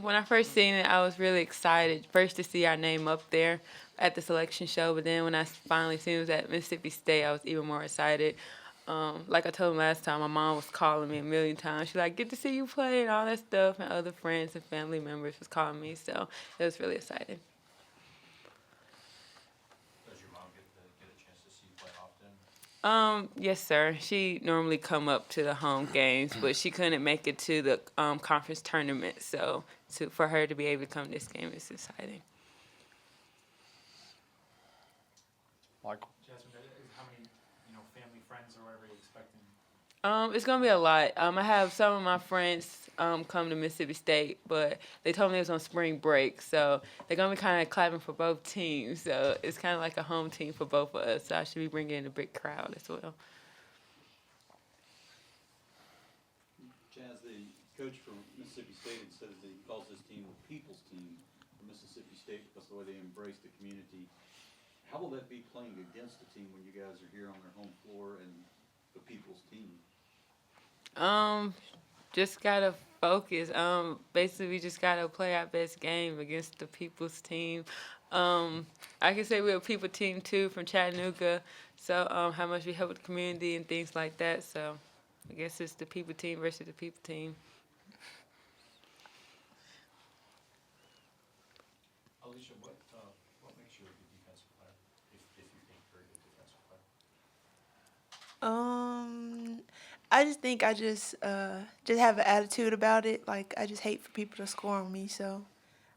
When I first seen it, I was really excited. First to see our name up there at the selection show, but then when I finally seen it was at Mississippi State, I was even more excited. Like I told him last time, my mom was calling me a million times. She's like, "Get to see you play" and all that stuff, and other friends and family members was calling me, so it was really exciting. Does your mom get a chance to see you play often? Yes, sir. She normally come up to the home games, but she couldn't make it to the conference tournament. So, for her to be able to come to this game is exciting. Michael. Jasmine, how many family, friends, or whatever are you expecting? It's gonna be a lot. I have some of my friends come to Mississippi State, but they told me it was on spring break, so they're gonna be kind of clapping for both teams. So it's kind of like a home team for both of us. So I should be bringing in a big crowd as well. Chaz, the coach from Mississippi State had said that he calls this team the people's team for Mississippi State because of the way they embrace the community. How will that be playing against the team when you guys are here on their home floor and the people's team? Just gotta focus. Basically, we just gotta play our best game against the people's team. I can say we're a people team too from Chattanooga. So how much we help the community and things like that. So I guess it's the people team versus the people team. Alicia, what makes you a good defensive player? If you think you're a good defensive player. I just think I just have an attitude about it. Like I just hate for people to score on me, so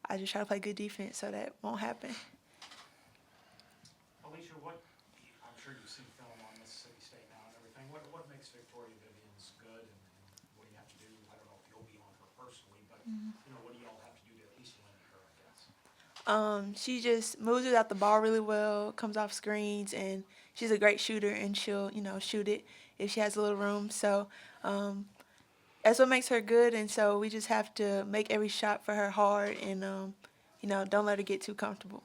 I just try to play good defense so that won't happen. Alicia, I'm sure you've seen film on Mississippi State now and everything. What makes Victoria Vivians good, and what do you have to do? I don't know if you'll be on her personally, but what do y'all have to do to at least limit her, I guess? She just moves without the ball really well, comes off screens, and she's a great shooter, and she'll shoot it if she has a little room. So that's what makes her good, and so we just have to make every shot for her hard, and don't let her get too comfortable.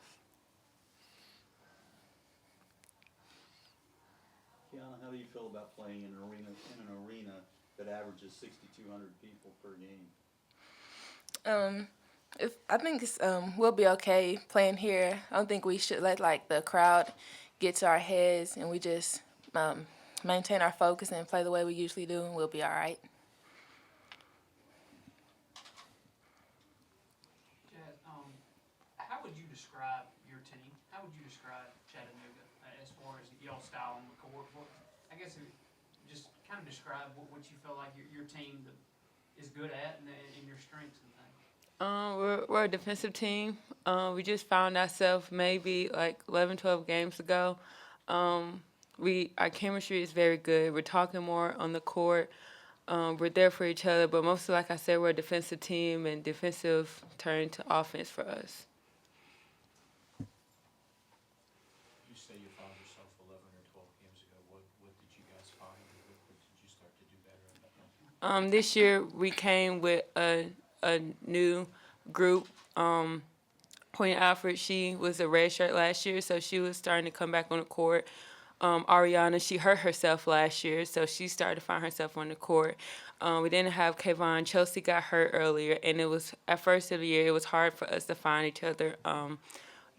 Kiana, how do you feel about playing in an arena that averages 6,200 people per game? I think we'll be okay playing here. I don't think we should let the crowd get to our heads, and we just maintain our focus and play the way we usually do, and we'll be all right. Jazz, how would you describe your team? How would you describe Chattanooga as far as y'all style on the court? I guess just kind of describe what you feel like your team is good at and your strengths and things. We're a defensive team. We just found ourselves maybe like 11, 12 games ago. Our chemistry is very good. We're talking more on the court. We're there for each other, but mostly, like I said, we're a defensive team, and defensive turned to offense for us. You say you found yourself 11 or 12 games ago. What did you guys find? What did you start to do better at that point? This year we came with a new group. Queen Alfred, she was a red shirt last year, so she was starting to come back on the court. Ariana, she hurt herself last year, so she started to find herself on the court. We didn't have Kayvon. Chelsea got hurt earlier, and it was at first of the year it was hard for us to find each other.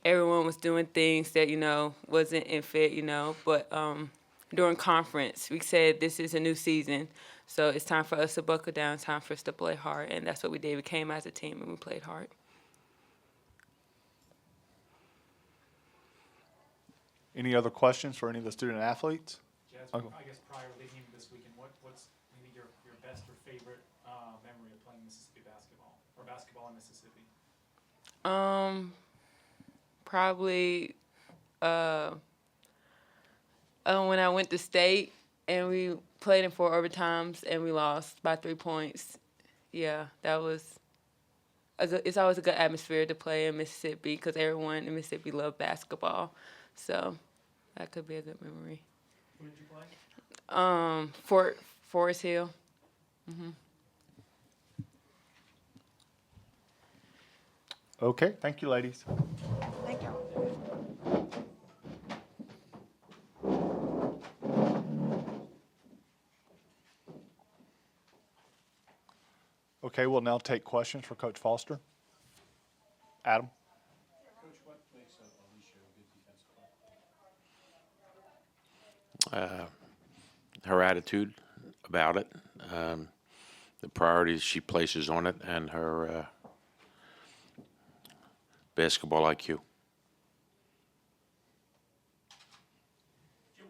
Everyone was doing things that wasn't in fit, but during conference we said this is a new season, so it's time for us to buckle down. It's time for us to play hard, and that's what we did. We came as a team and we played hard. Any other questions for any of the student athletes? Jasmine, I guess prior to the game this weekend, what's maybe your best or favorite memory of playing Mississippi basketball or basketball in Mississippi? Probably when I went to state and we played in 4 overtimes and we lost by 3 points. Yeah, that was. It's always a good atmosphere to play in Mississippi because everyone in Mississippi loves basketball. So that could be a good memory. Who did you play? Forest Hill. Okay, thank you, ladies. Thank you. Okay, we'll now take questions for Coach Foster. Adam? Coach, what makes Alicia a good defensive player? Her attitude about it, the priorities she places on it, and her basketball IQ. Jim,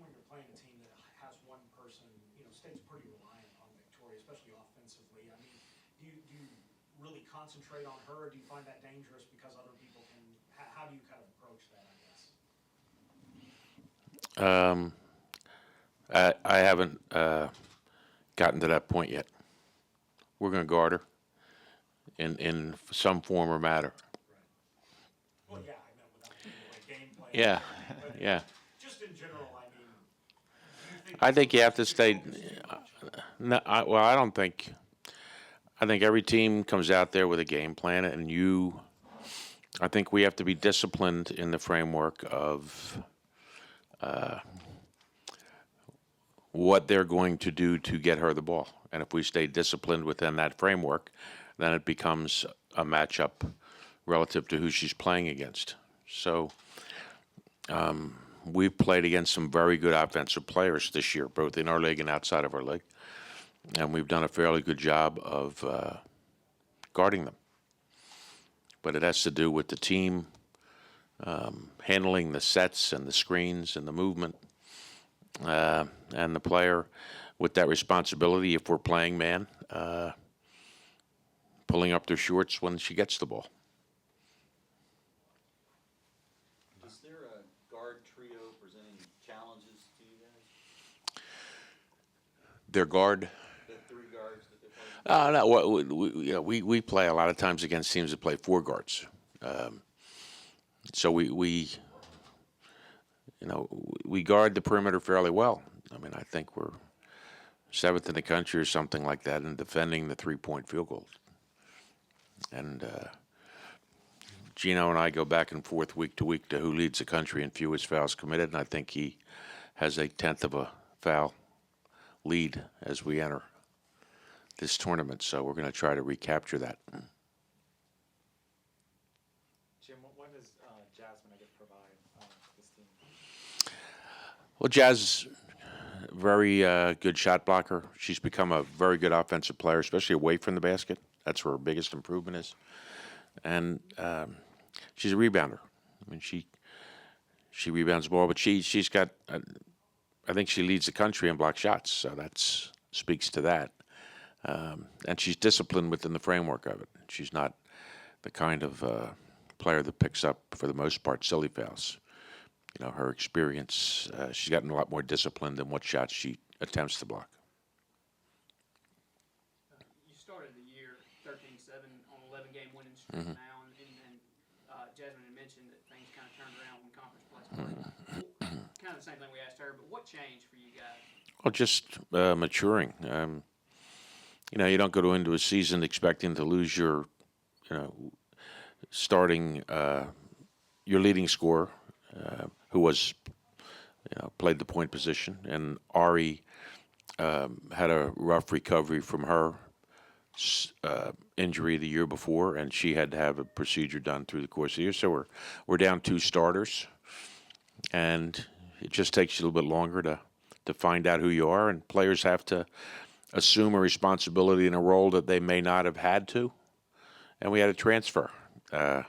when you're playing a team that has one person, stays pretty reliant on Victoria, especially offensively. I mean, do you really concentrate on her, or do you find that dangerous because other people can? How do you kind of approach that, I guess? I haven't gotten to that point yet. We're going to guard her in some form or matter. Well, yeah, I meant without giving away game plan. Yeah, But yeah. just in general, I mean, do you think? I think you have to sometimes stay. you focus too much? No, I don't think. I think every team comes out there with a game plan, and I think we have to be disciplined in the framework of what they're going to do to get her the ball. And if we stay disciplined within that framework, then it becomes a matchup relative to who she's playing against. So we've played against some very good offensive players this year, both in our league and outside of our league. And we've done a fairly good job of guarding them. But it has to do with the team handling the sets and the screens and the movement, and the player with that responsibility, if we're playing man, pulling up their shorts when she gets the ball. Is there a guard trio presenting challenges to you guys? Their guard. The three guards that they play? No, we play a lot of times against teams that play four guards. So we guard the perimeter fairly well. I mean, I think we're 7th in the country or something like that in defending the 3-point field goals. And Gino and I go back and forth week to week to who leads the country in fewest fouls committed, and I think he has a 1/10 of a foul lead as we enter this tournament. So we're going to try to recapture that. Jim, what does Jasmine, I guess, provide this team? Well, Jazz, very good shot blocker. She's become a very good offensive player, especially away from the basket. That's where her biggest improvement is. And she's a rebounder. I mean, she rebounds the ball, but she's got. I think she leads the country in block shots, so that speaks to that. And she's disciplined within the framework of it. She's not the kind of player that picks up, for the most part, silly fouls. Her experience, she's gotten a lot more disciplined in what shots she attempts to block. You started the year 13-7 on 11-game winning streak now, and Jasmine had mentioned that things kind of turned around when conference play started. Kind of the same thing we asked her, but what changed for you guys? Well, just maturing. You don't go into a season expecting to lose your, starting, your leading scorer, who was, played the point position, and Ari had a rough recovery from her injury the year before, and she had to have a procedure done through the course of the year. So we're down 2 starters, and it just takes you a little bit longer to find out who you are, and players have to assume a responsibility in a role that they may not have had to. And we had a transfer that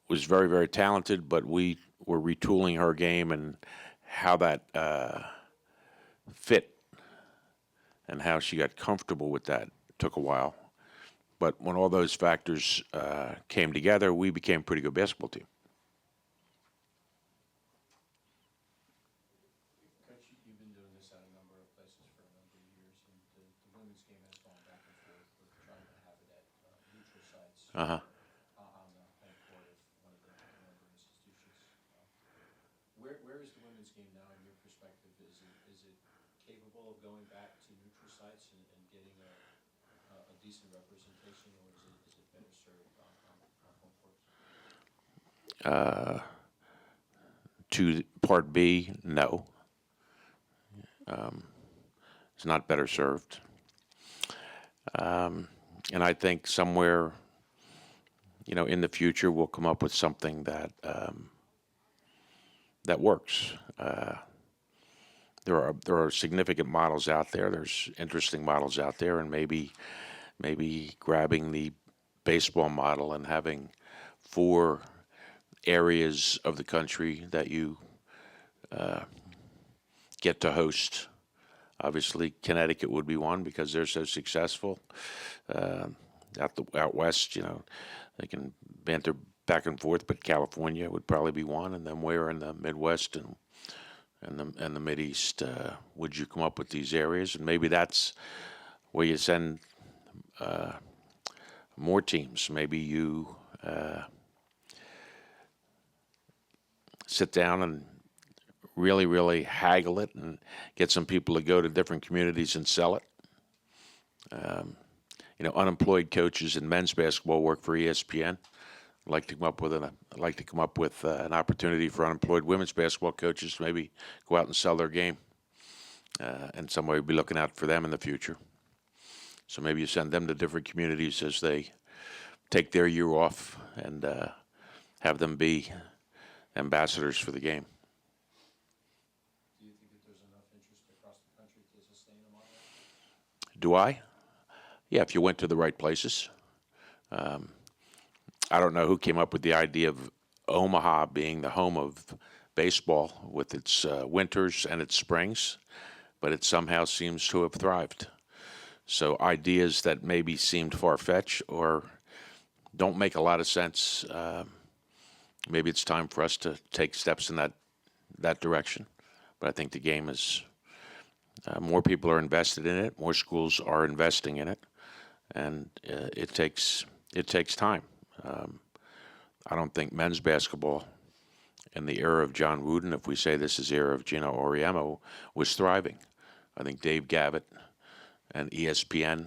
was very, very talented, but we were retooling her game, and how that fit and how she got comfortable with that took a while. But when all those factors came together, we became a pretty good basketball team. Coach, you've been doing this at a number of places for a number of years, and the women's game has gone back and forth with trying to have it at neutral sites Uh-huh. on the home court of one of the member institutions. Where is the women's game now, in your perspective? Is it capable of going back to neutral sites and getting a decent representation, or is it better served on home courts? To part B, no. It's not better served. And I think somewhere, in the future, we'll come up with something that works. There are significant models out there. There's interesting models out there, and maybe grabbing the baseball model and having 4 areas of the country that you get to host. Obviously, Connecticut would be one because they're so successful. Out west, they can banter back and forth, but California would probably be one, and then where in the Midwest and the Mideast would you come up with these areas? And maybe that's where you send more teams. Maybe you sit down and really, really haggle it and get some people to go to different communities and sell it. Unemployed coaches in men's basketball work for ESPN. I'd like to come up with an opportunity for unemployed women's basketball coaches to maybe go out and sell their game, and somebody will be looking out for them in the future. So maybe you send them to different communities as they take their year off and have them be ambassadors for the game. Do you think that there's enough interest across the country to sustain a model? Do I? Yeah, if you went to the right places. I don't know who came up with the idea of Omaha being the home of baseball with its winters and its springs, but it somehow seems to have thrived. So ideas that maybe seemed far-fetched or don't make a lot of sense, maybe it's time for us to take steps in that direction. But I think the game is more people are invested in it, more schools are investing in it, and it takes time. I don't think men's basketball in the era of John Wooden, if we say this is the era of Gino Auriemma, was thriving. I think Dave Gavitt and ESPN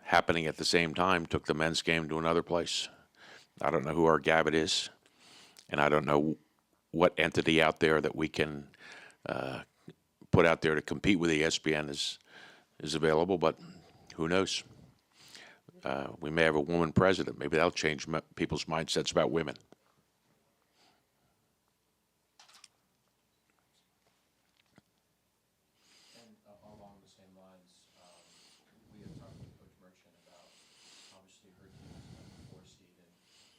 happening at the same time took the men's game to another place. I don't know who our Gavitt is, and I don't know what entity out there that we can put out there to compete with ESPN is available, but who knows? We may have a woman president. Maybe that'll change people's mindsets about women. And along the same lines, we had talked with Coach Merchant about obviously her team is number 4 seed and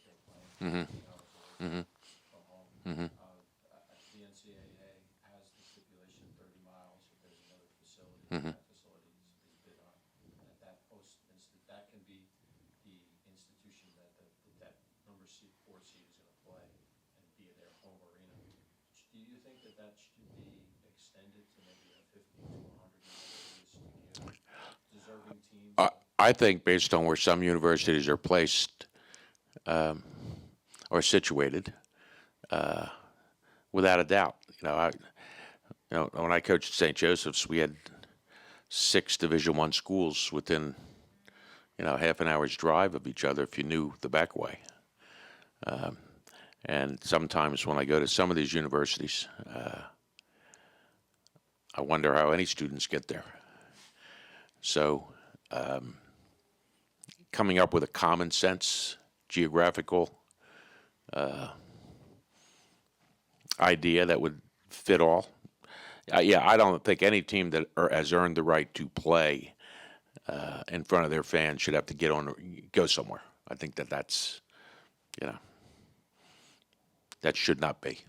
they're playing 3 hours away from home. The NCAA has the stipulation 30 miles if there's another facility. That facility is bid on. That can be the institution that number 4 seed is going to play and be their home arena. Do you think that should be extended to maybe a 50 to 100 miles to give deserving teams? I think based on where some universities are placed or situated, without a doubt. When I coached at St. Joseph's, we had 6 Division I schools within half an hour's drive of each other if you knew the back way. And sometimes when I go to some of these universities, I wonder how any students get there. So coming up with a common sense geographical idea that would fit all. I don't think any team that has earned the right to play in front of their fans should have to go somewhere. I think that's, that should not be.